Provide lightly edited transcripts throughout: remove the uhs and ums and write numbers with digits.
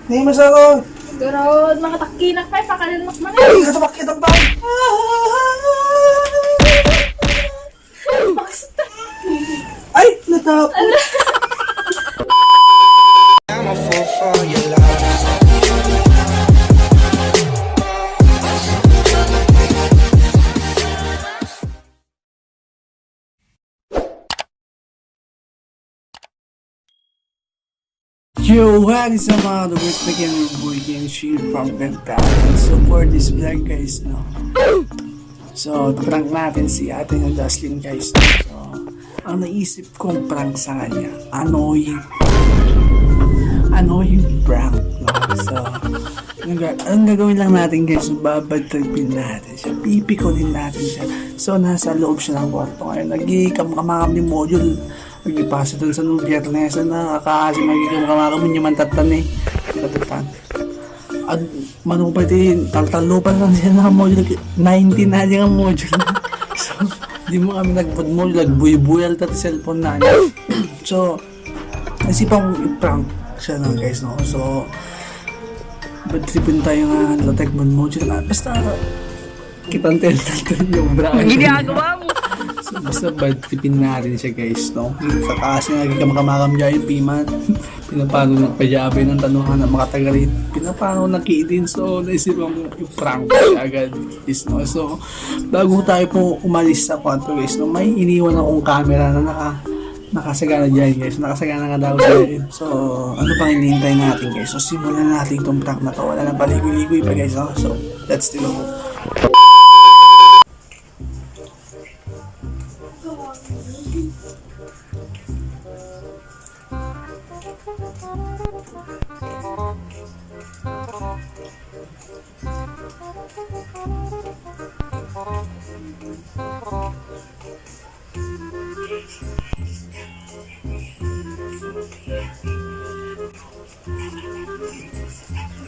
Hindi masarap. Garod, makatakinak pa, pakalimak mo na. Ay, katabakit ang bahay. Basta. Ay, natapos. I'm a fool for your love. Yo, what is up mga kadugo? Again, your boy Kian from dapat. So for this vlog guys, no. So, prank natin si ate ng Jocelyn guys. No? So, ang naisip kong prank sa kanya, annoying prank. No? So, ang gagawin lang natin guys, babadtripin natin siya. Pipikunin natin siya. So, nasa loob siya ng kwarto ngayon. Nagkikamakam ni module. Nagipasa dun sa nung biyernes na kasi magkikamakam niya mantatan eh. Matatan. At manupatin, taltalupan lang siya na module. 19 na niya ang module. So, di mo kami nag-food module. Nagbuy-buyal tati cellphone na niya. So, nasipang i-prank siya na guys, no? So, badtripin tayo nga latek module. Basta, kitantel yung brand. Ginagawa mo. So, basta badtripin natin siya guys, no? Sa taas niya, nagkikamakam niya yung piman. Pinapano nagpajabay ng tanuhan ng mga taga-rin. Pinapano nagkiitin. So, naisipang i-prank siya agad guys, no? So, bago tayo po umalis sa kwarto guys, no? May iniwan akong camera na nakasagana dyan guys. Nakasagana nga daw siya. So, ano pang hinihintay natin guys? So, simulan natin itong prank na to. Wala nang paligoy-ligoy pa guys, no? So, let's do it.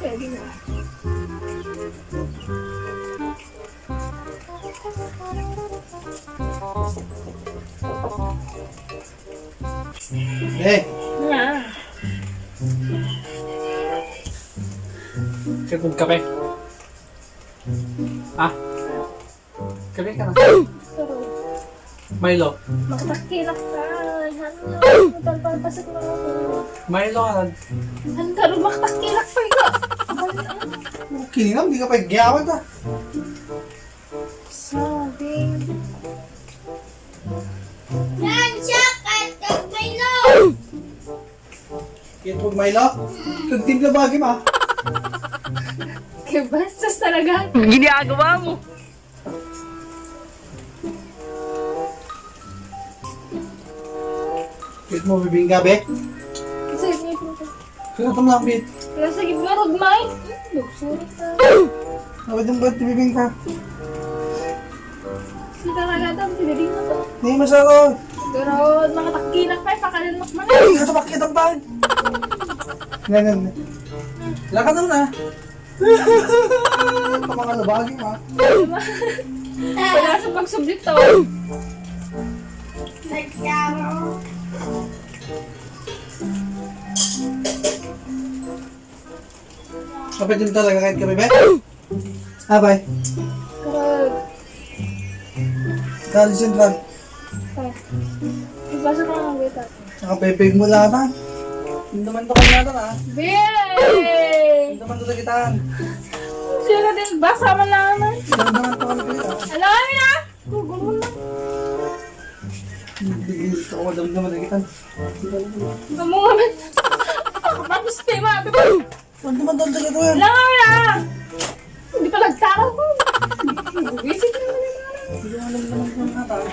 Pwede na. Hey! Nga. Kagod kape. Ah? Kape ka na. Milo. Makatakinak pa. Hano, mapalpalpasok na ako. Milo ka lang. Hano, garod, makatakinak pa ikaw. Okay nga, hindi ka pa gyawad ah. Sabi. Kaya pag Milo, nagtimpla bagay ma. Kaya bastos talaga. Ginagawa mo. Kaya mo bibing gabi. Kasi hindi po ito. Kaya ito lang bit. Kaya sige, garod, may. Sorry ka. Nakad yung ba't bibing ka? Sige talaga ito, piniling na to. Hindi masarap. Garod, makatakinak pa, pakalimak mo na. Ay, katabakit ang bahay. Ganyan. Lakad naman ah. Ito mga labagi ma. Wala sa pagsublit to. Kapit din talaga kahit kami ba? Ah, bye. Garod. Dali sentral. Okay. Ipasok ka ng wait natin. Nakapepeg mo lahat. Hindi naman to kanya natin ah. Bey! Hindi naman to sagitan. Sino din ba? Sama na naman. Hindi naman to kanya ah. Alam mo na! Gugulo na. Hindi ko madami naman sagitan. Ikaw mo nga man. Ako pa gusto tayo mga bebo. Hindi naman to sagitan. Alam mo na! Hindi pa nagtakal ko. Visit na naman yung mga. Hindi ko alam naman kung natin.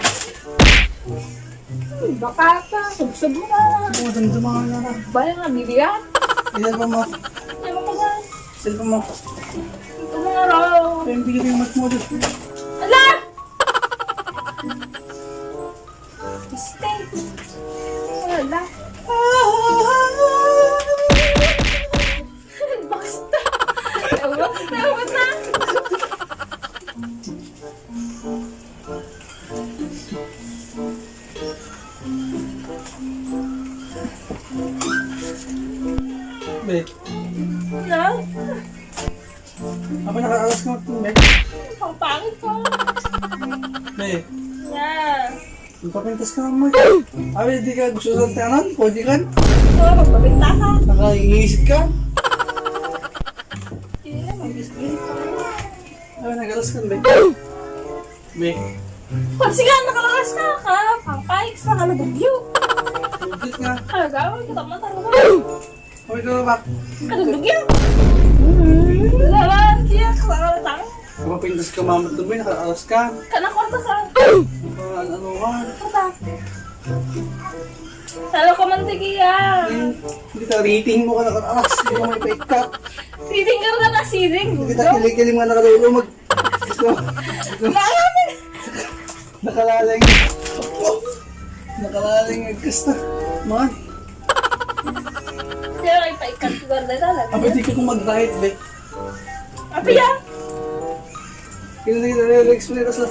Baka ka. Subsub mo na. Hindi ko alam sa mga nara. Baya nga, bibiyan. Ilan pa mo? Ay mo ka dyan. Cellphone mo. Ito mga raw. Kaya yung bigyan yung mat mo doon. Ala! Stay. Wala. Basta. Basta. Be. Na? Apa nakaalas ka magtumbe? Ang pangit ko. Be, Na. magpapintas ka naman. Abi, di ka gusto sa tanan? Pwede ka? Oo, magpapinta ka. Nakaiisip ka? Hindi na, mag-isip ka. Abi, nag-alas ka, be. Be, Pag sige, nakalakas ka ka. Pangpayik sa kalagugyo. budget nga. Kalagawa, kita mo talaga. Okay ka ba? Kalagugyo. Laban, kaya kakalataan. Magpapintas ka mamat doon, be. Nakaalas ka. Kanakwarta ka. Ano ka? Kata. Salo ka mantigiya. Hindi ka rating mo ka nakaalas. Hindi mo may pa-cut. Siding ka rin na siding. Hindi ka kilig-kilig mga nakalulo mag... Marami. Nakalaling. Nakalaling agkasta. Man. Kaya kayo pa-ikat ko ganda talaga. Abi, di ka kung mag-diet, be. Apiya. Legs mo nito sa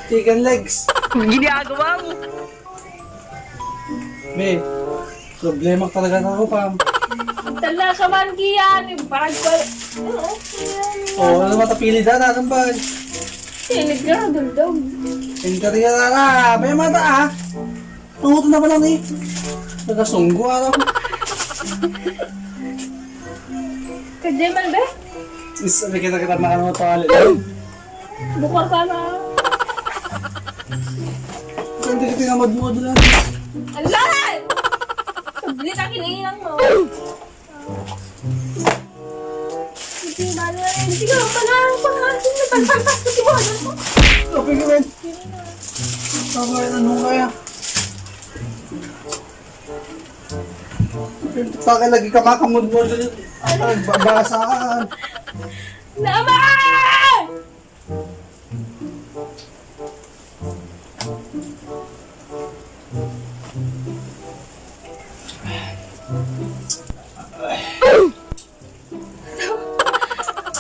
chicken legs. Ginagawa mo. Be, problema talaga na ako, Pam. Tala ka man, Kian. Yung parang ko. Oo, ano matapili na natin ba? Sinig ka na, duldog. Enkarya na na. May mata, ah. Panguto na pa lang eh. Nagkasunggo, araw. Kadya man, be? Sabi kita makan mo palit. Bukar ka na. Hindi ka tinamad-mod lang. Ang lahat! Sabili ka kinihinang mo. Hindi ba na? Hindi ka pala. Pagkasin na pagpagpas ko si Bono mo. Okay ka, Ben. Okay, ano kaya? Bakit lagi ka makamod-mod ulit? Nagbabasaan. Naman!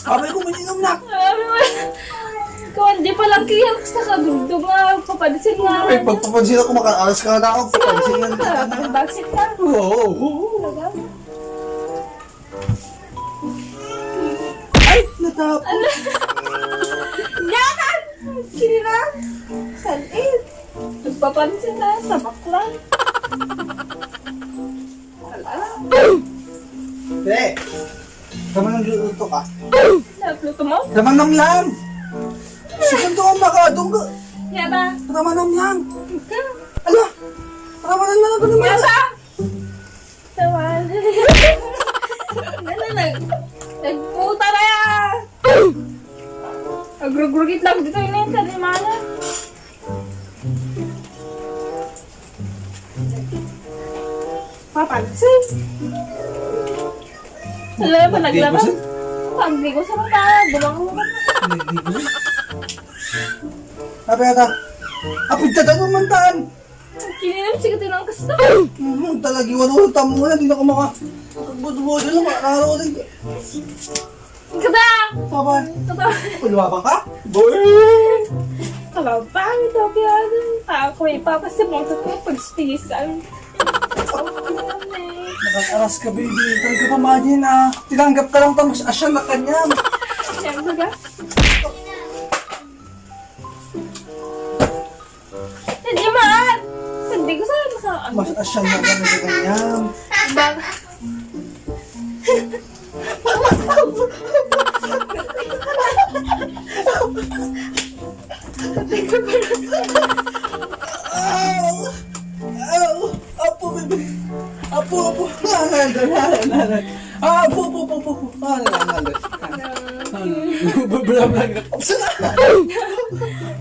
Abay ko maninom na. Ikaw, hindi pa lang kaya sa kadugdog nga. Papadisin nga. Ay, pagpapansin ako, makaalas ka na ako. Pagpapansin na. Nakabagsit ka. Oo. Talaga? Ay, natapos. Yakan! Kinira! Salit! Nagpapansin na sa baklan. Alala. Be, daman ng luto ka. Napluto mo? Daman ng lang. Segundo ka makadong ka. Yaba! Daman ng lang. Ika! Ala, daman ng lang ako naman. Yaba! Tawan. Nagputa na yan! Agrugurgit lang dito yun sa di mana. Papansin. Alam mo, naglaban. Pagdi ko sa mata, dumang mo ka. Sabi ata, apit ka daw mantaan. Kininam siya ka ng kasta. Talagi wala tamo na, di na ko maka. Budo-budo lang, makakaro din. Kada! Sabay, Kada! pulwabang ka? Boy! Kalau pangit ako yan. Ako ipapasimong sa ko pag-spigis ka. Nakakaras ka, baby. Talaga ka pa, imagine, ah. Tinanggap ka lang tamas asya na kanya. Siyempre ka. Hindi man! Hindi ko sana sa ano. Mas asya na kanya. Bang. Apo, baby. Apo. Nanan. Apo. Nanan. Bablag. Opsan na.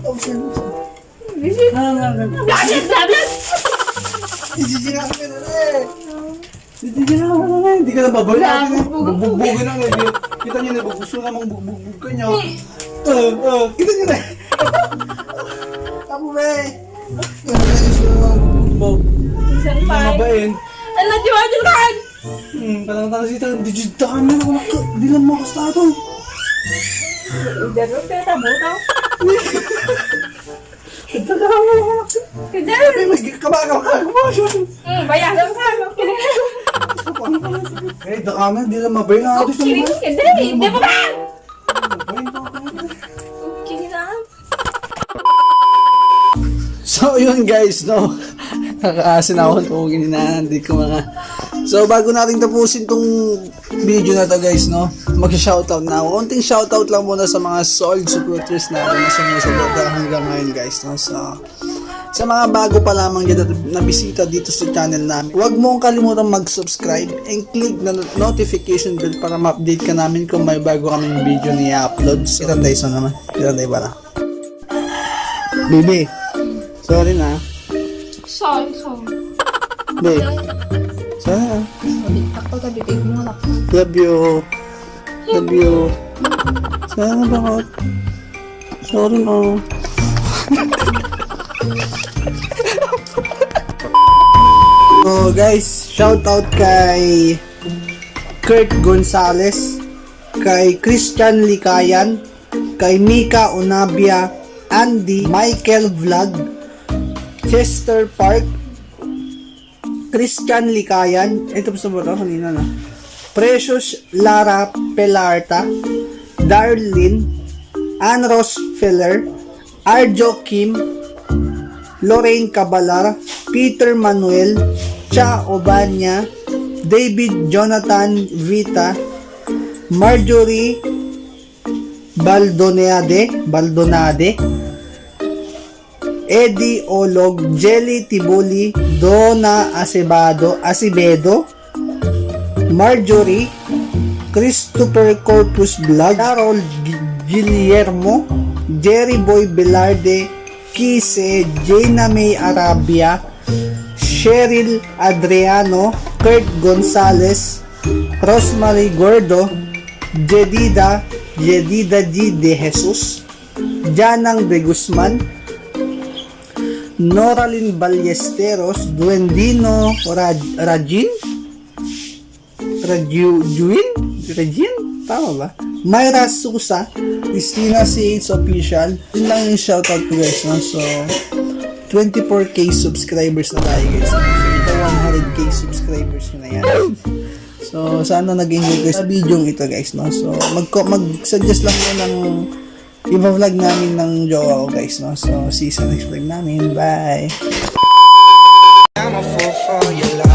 Opsan. Nanan. Blablabla! Isisira ka na eh. Hindi ka na babala. Bugbugin na nga. Kita niyo na, gusto namang bugbug ka niya. Kita niyo na. Apo, baby. Isang Hindi na pay. mabain. Ano, diwadyan! Palang sita, digitahan na ako. Di lang mo kastado. Daro, pero tamo tao. Ito mo. Kaya, May kabaka ka. bayaran ka. Eh, daka na, di lang mabay na atis Okay, naman. dali, di ba ba? Okay na. So, yun guys, no? Nakakaasin ako kung hindi ko mga... So, bago natin tapusin tong video na to guys, no? Mag-shoutout na ako. Konting shoutout lang muna sa mga solid supporters natin na sumusuporta hanggang ngayon guys, no? So, sa mga bago pa lamang dyan na bisita dito sa channel namin, huwag mong kalimutan mag-subscribe and click na notification bell para ma-update ka namin kung may bago kaming video na i-upload. So, kita tayo naman. Kita tayo pala. Baby, sorry na. Sorry. Babe, sorry na. Ako ka bibig mo na. Love you. Love you. Sana bakit? Sorry na. So guys, shout out kay Kurt Gonzalez, kay Christian Likayan, kay Mika Onabia, Andy, Michael Vlog, Chester Park, Christian Likayan, ito pa sa bata kanina na. Precious Lara Pelarta, Darlene, Ann Ross Filler, Arjo Kim, Lorraine Cabalar, Peter Manuel, Cha Obanya, David Jonathan Vita, Marjorie Baldonade, Eddie Olog, Jelly Tibuli, Donna Acevedo, Marjorie, Christopher Corpus Vlog, Carol Guillermo, Jerry Boy Velarde, Kise, Jaina May Arabia, Cheryl Adriano, Kurt Gonzalez, Rosemary Gordo, Jedida G. De Jesus, Janang De Guzman, Noralyn Ballesteros, Duendino Rajin, tama ba? Myra Susa, Christina C.H. Official. Yun lang yung shoutout ko guys, no? So, 24k subscribers na tayo guys. So, ito 100k subscribers na yan. So, sana nag-enjoy guys sa video ito guys, no? So, mag-suggest lang mo ng i-vlog namin ng jowa ko guys, no? So, see you sa next vlog namin. Bye! I'm a fool for your love.